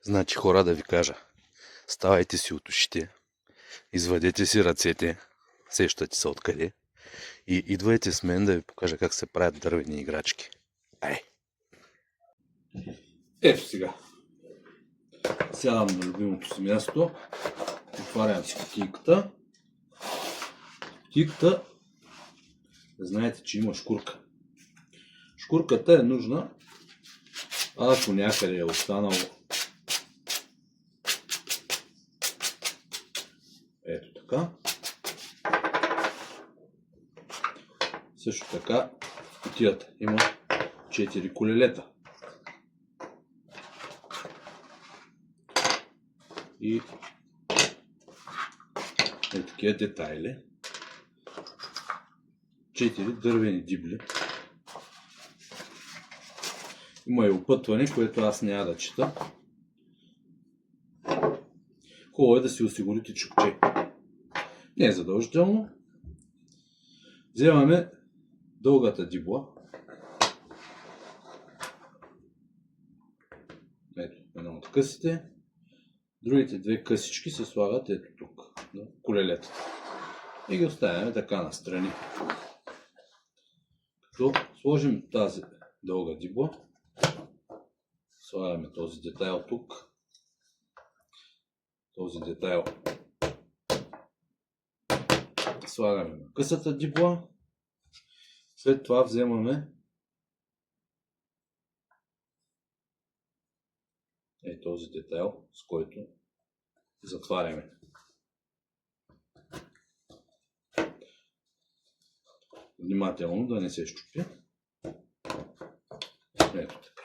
Значи, хора, да ви кажа, ставайте си от ушите, извадете си ръцете, сещате се откъде, и идвайте с мен да ви покажа как се правят дървени играчки. Ай! Ето сега. Сядам на любимото си място, отварям си кутийката. Кутийката, знаете, че има шкурка. Шкурката е нужна, ако някъде е останало. Ето така. Също така, кутията има 4 колелета. И такива детайли. 4 дървени дибли. Има и опътване, което аз няма да чета. Хубаво е да си осигурите чукче. Не е задължително. Вземаме дългата дибла. Ето, една от късите. Другите две късички се слагат ето тук, на колелета. И ги оставяме така настрани. Като сложим тази дълга дибла, слагаме този детайл тук. Този детайл слагаме на късата дибла. След това вземаме този детайл, с който затваряме. Внимателно да не се щупи. Ето така.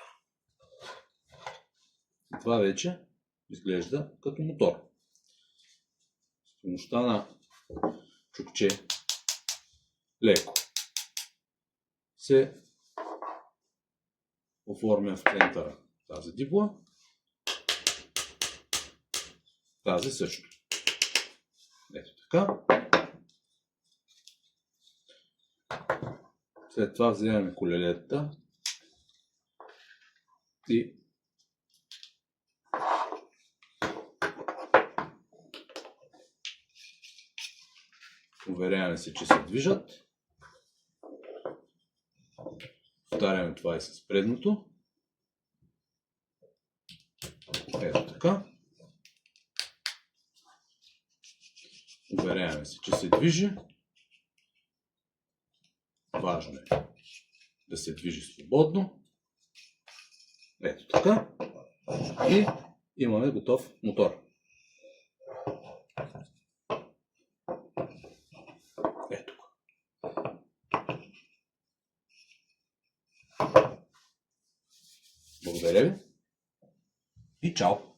И това вече изглежда като мотор. С помощта на чукче леко се оформя в центъра тази дибла. Тази също. Ето така. След това вземаме колелета и уверяваме се, че се движат. Повтаряме това и с предното. Ето така. Уверяваме се, че се движи. Важно е да се движи свободно. Ето така. И имаме готов мотор. Ето. Благодаря ви и чао!